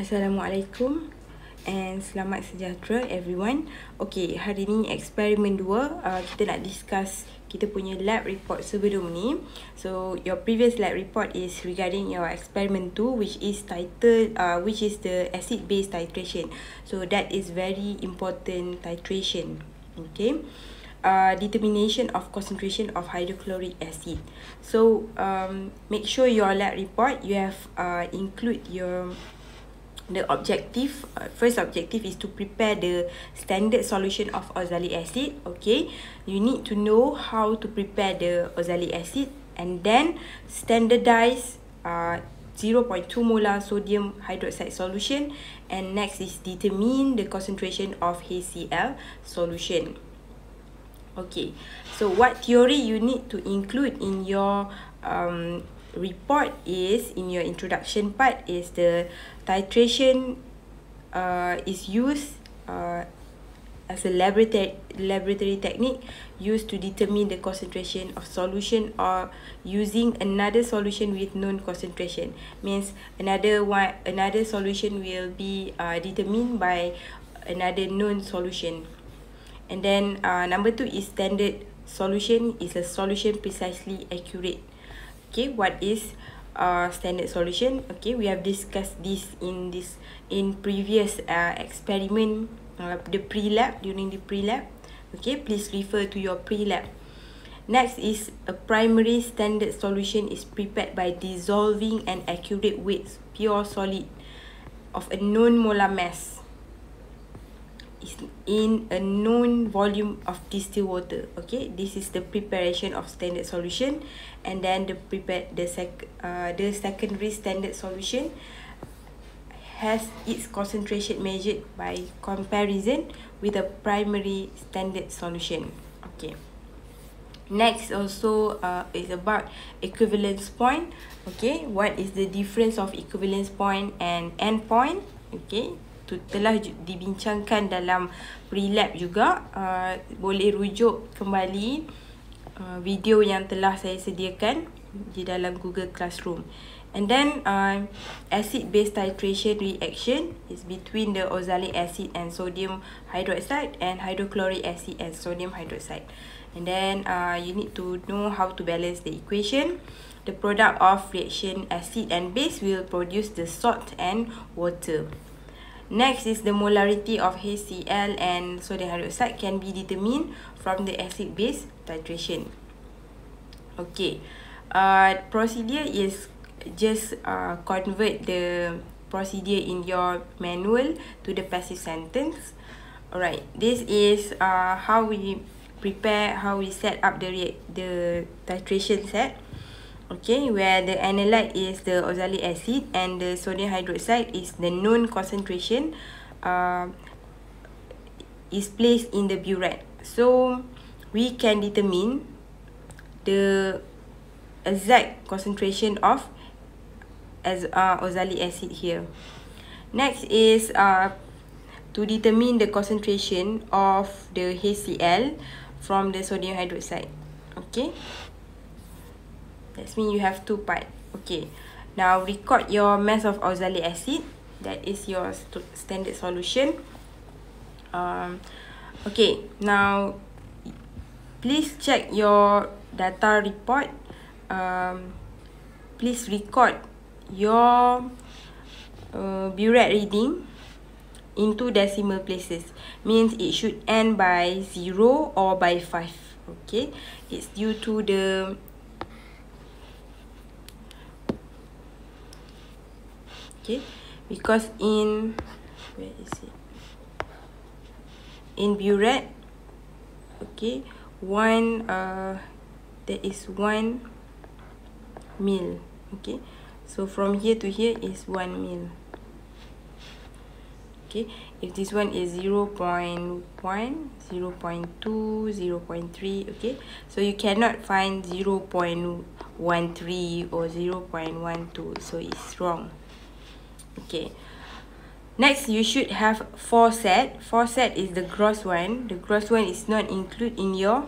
Assalamualaikum and selamat sejahtera everyone. Okay, hari ni eksperimen 2, kita nak discuss kita punya lab report sebelum ni. So your previous lab report is regarding your experiment 2, which is titled which is the acid base titration. So that is very important titration. Okay, determination of concentration of hydrochloric acid. So make sure your lab report you have include the objective. First objective is to prepare the standard solution of oxalic acid. Okay, you need to know how to prepare the oxalic acid and then standardize 0.2 molar sodium hydroxide solution, and next is determine the concentration of HCl solution. Okay, so what theory you need to include in your report is, in your introduction part, is the titration is used as a laboratory technique used to determine the concentration of solution, or using another solution with known concentration. Means another solution will be determined by another known solution. And then number 2 is standard solution is a solution precisely accurate. Okay, what is standard solution? Okay, we have discussed this in previous experiment, the pre-lab, during the pre-lab. Okay, please refer to your pre-lab. Next is a primary standard solution is prepared by dissolving an accurate weight pure solid of a known molar mass is in a known volume of distilled water. Okay, this is the preparation of standard solution. And then the secondary standard solution has its concentration measured by comparison with a primary standard solution. Okay, next also is about equivalence point. Okay, what is the difference of equivalence point and end point? Okay, telah dibincangkan dalam pre-lab juga. Boleh rujuk kembali video yang telah saya sediakan di dalam Google Classroom. And then acid base titration reaction is between the oxalic acid and sodium hydroxide and hydrochloric acid and sodium hydroxide. And then you need to know how to balance the equation. The product of reaction acid and base will produce the salt and water. Next is the molarity of HCl and sodium hydroxide can be determined from the acid base titration. Okay, procedure is just convert the procedure in your manual to the passive sentence. Alright, this is how we prepare, how we set up the titration set. Okay, where the analyte is the oxalic acid and the sodium hydroxide is the known concentration is placed in the burette. So we can determine the exact concentration of oxalic acid here. Next is to determine the concentration of the HCl from the sodium hydroxide. Okay, that means you have two parts. Okay, now record your mass of oxalic acid, that is your standard solution. Okay, now please check your data report. Please record your burette reading into decimal places. Means it should end by 0 or by 5. Okay, it's due to the because in where is it, in burette, okay, one there is 1 mil. Okay, so from here to here is 1 mil. Okay, if this one is 0.1, 0.2, 0.3, okay, so you cannot find 0.13 or 0.12, so it's wrong. Okay, next you should have 4 set. 4 set is the gross one. The gross one is not included in your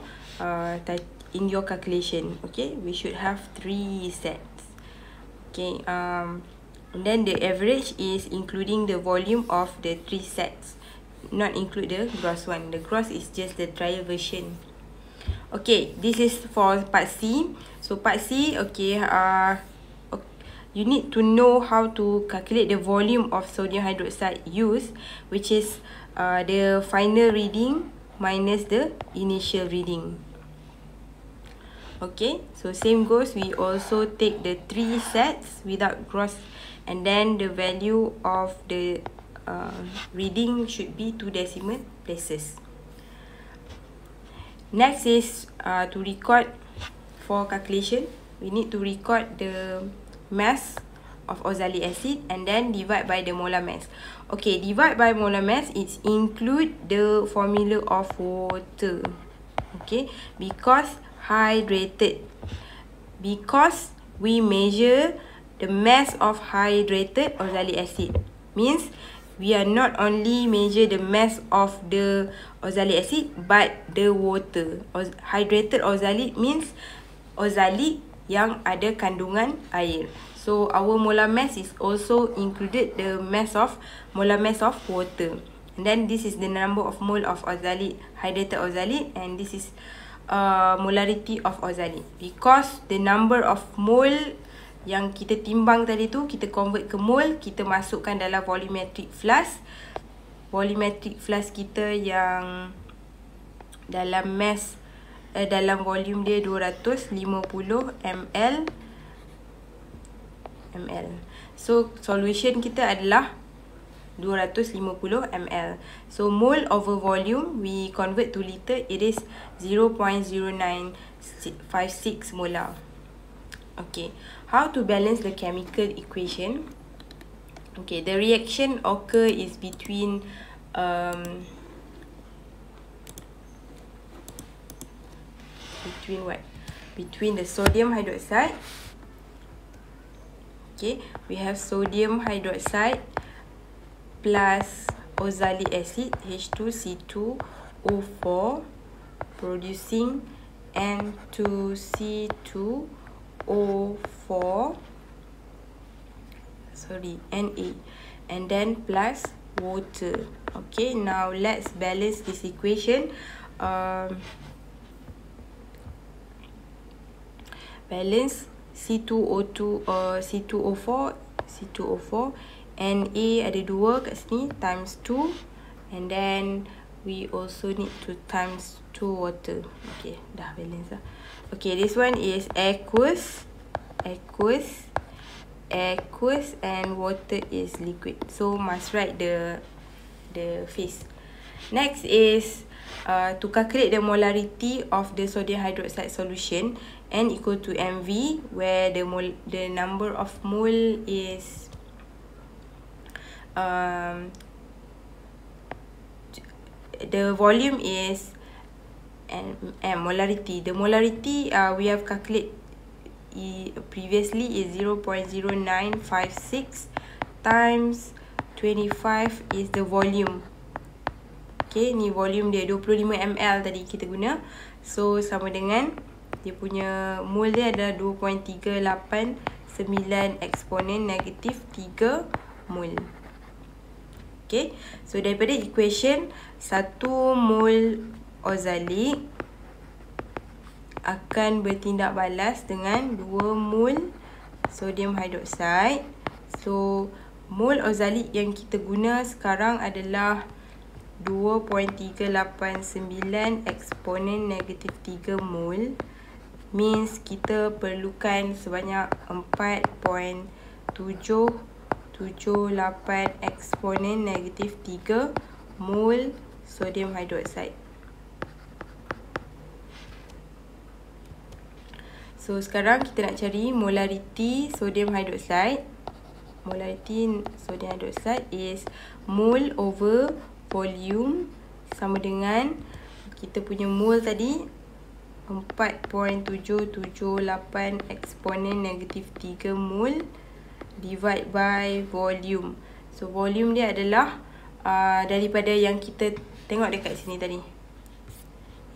calculation. Okay, we should have 3 sets. Okay, And then the average is including the volume of the 3 sets, not include the gross one. The gross is just the trial version. Okay, this is for part C. So part C, okay, you need to know how to calculate the volume of sodium hydroxide used, which is the final reading minus the initial reading. Okay, so same goes, we also take the 3 sets without gross, and then the value of the reading should be 2 decimal places. Next is to record for calculation. We need to record the mass of oxalic acid and then divide by the molar mass. Okay, divide by molar mass, it include the formula of water. Okay, because hydrated, because we measure the mass of hydrated oxalic acid, means we are not only measure the mass of the oxalic acid but the water. Hydrated oxalic means oxalic yang ada kandungan air. So our molar mass is also included the molar mass of water. And then this is the number of mole of oxalic, hydrated oxalic, and this is molarity of oxalic. Because the number of mole yang kita timbang tadi tu, kita convert ke mole, kita masukkan dalam volumetric flask. Volumetric flask kita yang dalam mass, dalam volume dia 250 ml. So solution kita adalah 250 ml. So mole over volume, we convert to liter, it is 0.0956 molar. Okay, how to balance the chemical equation? Okay, the reaction occur is between between the sodium hydroxide. Okay, we have sodium hydroxide plus oxalic acid H2C2O4 producing N2C2O4, Na, and then plus water. Okay, now let's balance this equation. Balance C2O2 C2O4 Na ada 2 kat sini times 2, and then we also need to times 2 water. Okay, dah balance lah. Okay, this one is aqueous, and water is liquid. So must write the phase. Next is to calculate the molarity of the sodium hydroxide solution. N equal to mv, where the number of mole is the volume is m. Molarity, the molarity we have calculated previously is 0.0956 times 25 is the volume. Okay, ni volume dia 25 ml tadi kita guna. So sama dengan dia punya mole dia adalah 2.389 eksponen negatif 3 mole. Okay, so daripada equation 1 mol oxalic akan bertindak balas dengan 2 mol sodium hydroxide. So mol oxalic yang kita guna sekarang adalah 2.389 eksponen negatif 3 mol. Means kita perlukan sebanyak 4.778 eksponen negatif 3 mol sodium hydroxide. So sekarang kita nak cari molarity sodium hydroxide. Molarity sodium hydroxide is mole over volume, sama dengan kita punya mole tadi 4.778 eksponen negatif 3 mol divide by volume. So volume dia adalah daripada yang kita tengok dekat sini tadi.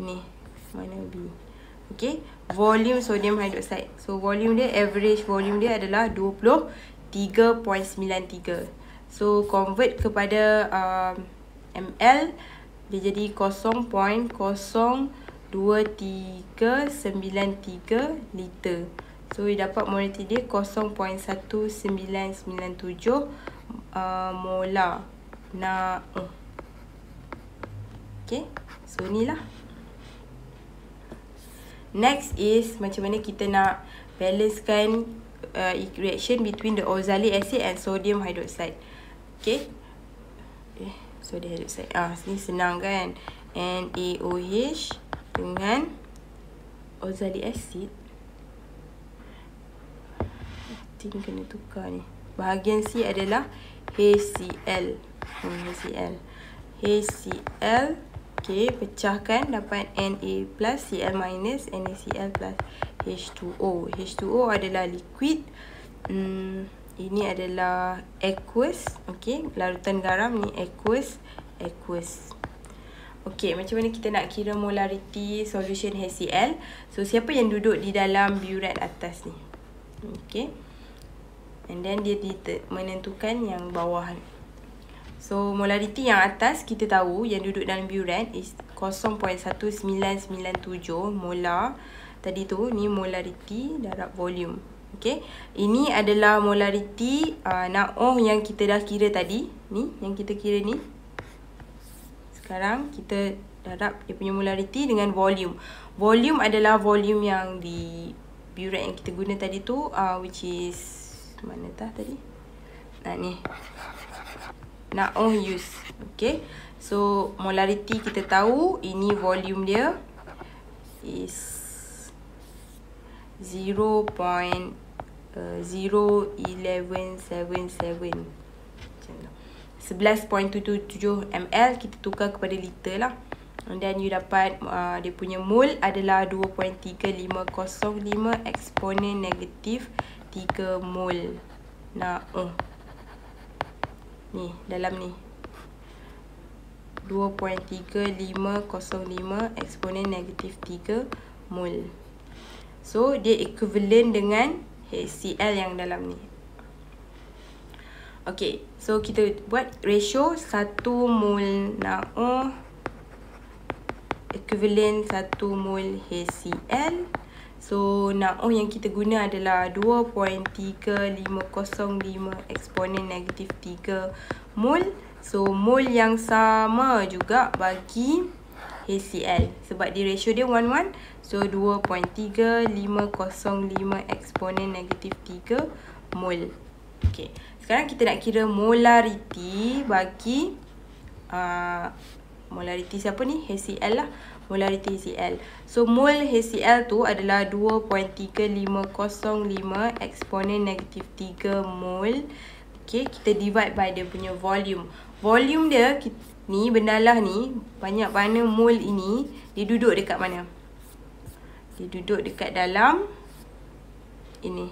Ini mana B. Okay, volume sodium hydroxide. So volume dia, average volume dia adalah 23 3.93. So convert kepada ml, dia jadi 0.02393 liter. So dia dapat molarity dia 0.1997 molar NaOH. Okay, so inilah. Next is macam mana kita nak balancekan reaction between the oxalic acid and sodium hydroxide. Okay, sodium hydroxide. Sini senang kan. NaOH dengan oxalic acid. I think kena tukar ni. Bahagian C adalah HCl. HCl. Okay, pecahkan dapat Na plus Cl minus NaCl plus H2O. H2O adalah liquid. Ini adalah aqueous. Okay, larutan garam ni aqueous. Okay, macam mana kita nak kira molarity solution HCl? So, siapa yang duduk di dalam burette atas ni? Okay. And then dia menentukan yang bawah ni. So, molarity yang atas kita tahu yang duduk dalam burette is 0.1997 molar. Tadi tu, ni molarity darab volume. Okay. Ini adalah molarity NaOH yang kita dah kira tadi. Ni, yang kita kira ni. Sekarang, kita darab dia punya molarity dengan volume. Volume adalah volume yang di burette yang kita guna tadi tu. Which is, mana tadi? Ni. NaOH use. Okay. So, molarity kita tahu. Ini volume dia. Is 0.01177. 11.77 ml. Kita tukar kepada liter lah. And then you dapat dia punya mole adalah 2.3505 eksponen negatif 3 mol NaOH. Ni, dalam ni 2.3505 eksponen negatif 3 mol. So, dia equivalent dengan HCl yang dalam ni. Okay, so kita buat ratio 1 mol NaOH equivalent 1 mol HCl. So, NaOH yang kita guna adalah 2.3505 eksponen negatif 3 mol. So, mol yang sama juga bagi HCl. Sebab di ratio dia 1:1. So, 2.3505 eksponen negatif 3 mol. Okay. Sekarang kita nak kira molarity bagi molarity siapa ni? HCl lah. Molarity HCl. So, mol HCl tu adalah 2.3505 eksponen negatif 3 mol. Okay, kita divide by dia punya volume. Volume dia, ni bendalah ni, banyak mana mol ini, dia duduk dekat mana? Dia duduk dekat dalam ini.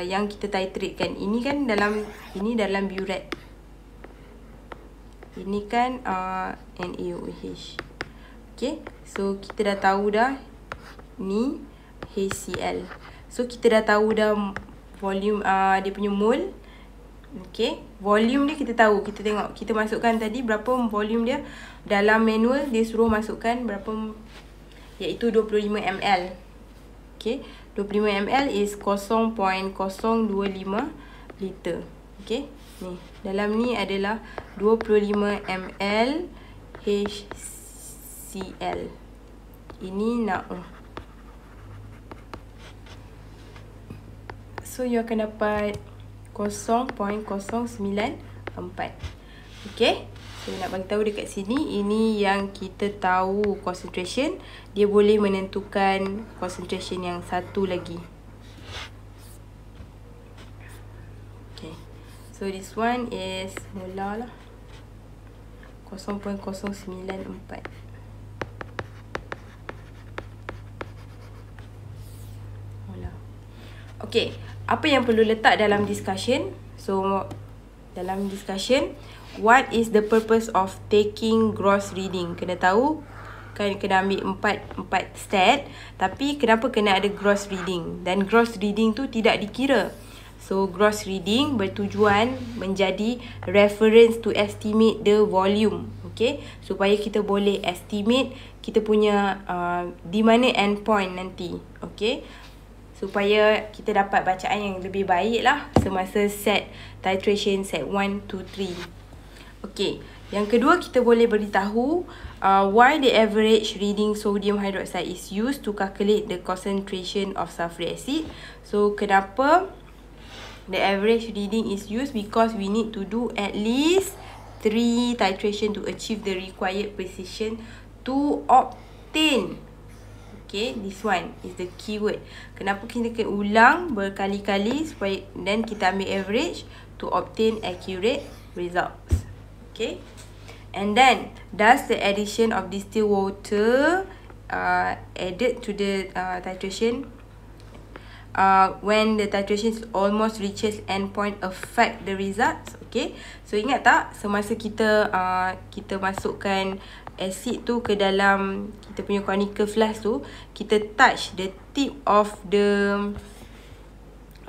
Yang kita titrate kan. Ini kan dalam, ini dalam burette. Ini kan NaOH. Okay, so kita dah tahu dah ni HCl. So kita dah tahu dah volume dia punya mol. Okay, volume dia kita tahu. Kita tengok, kita masukkan tadi berapa volume dia. Dalam manual dia suruh masukkan berapa, iaitu 25 ml. Okay, 25 ml is 0.025 liter. Okay, ni dalam ni adalah 25 ml HCl. Ini NaOH. So, you akan dapat 0.094. Okay. So, nak bagi tahu dekat sini, ini yang kita tahu concentration. Dia boleh menentukan concentration yang satu lagi. Okay. So, this one is molar lah. 0.094. Molar. Okay. Apa yang perlu letak dalam discussion? So, dalam discussion, what is the purpose of taking gross reading? Kena tahu, kan kena ambil 4 stat. Tapi kenapa kena ada gross reading? Dan gross reading tu tidak dikira. So gross reading bertujuan menjadi reference to estimate the volume. Okay, supaya kita boleh estimate kita punya di mana endpoint nanti. Okay, supaya kita dapat bacaan yang lebih baik lah semasa set titration set 1, 2, 3. Okay, yang kedua kita boleh beritahu why the average reading sodium hydroxide is used to calculate the concentration of sulfuric acid. So kenapa the average reading is used? Because we need to do at least 3 titration to achieve the required precision to obtain. Okay, this one is the keyword. Kenapa kita kena ulang berkali-kali supaya then kita ambil average to obtain accurate results. Okay, and then does the addition of distilled water added to the titration when the titration almost reaches endpoint affect the results? Okay, so ingat tak semasa kita kita masukkan acid tu ke dalam kita punya conical flask tu, kita touch the tip of the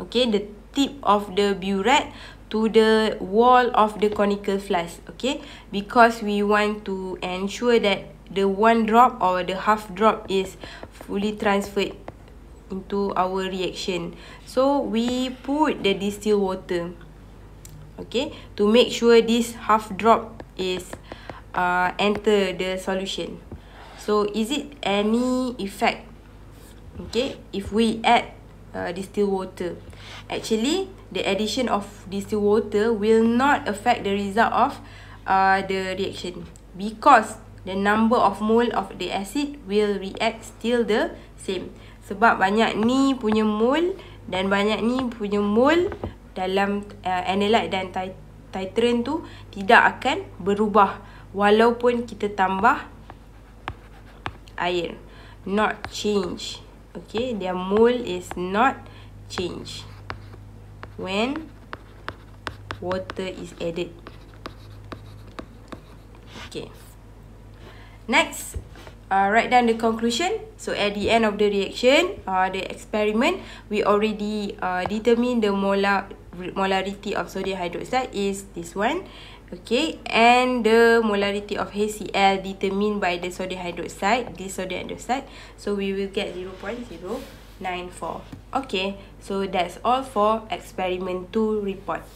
the tip of the burette to the wall of the conical flask. Okay, because we want to ensure that the 1 drop or the half drop is fully transferred into our reaction. So we put the distilled water, okay, to make sure this half drop is enter the solution. So is it any effect, okay, if we add distilled water? Actually, the addition of distilled water will not affect the result of the reaction, because the number of mole of the acid will react still the same. Sebab banyak ni punya mole dan banyak ni punya mole dalam analyte dan titrant tu tidak akan berubah walaupun kita tambah air. Not change. Okay, their mole is not change when water is added. Okay, next, write down the conclusion. So at the end of the reaction, the experiment, we already determine the molarity of sodium hydroxide is this one. Okay, and the molarity of HCl determined by the sodium hydroxide, this sodium hydroxide. So we will get 0.094. Okay, so that's all for experiment 2 report.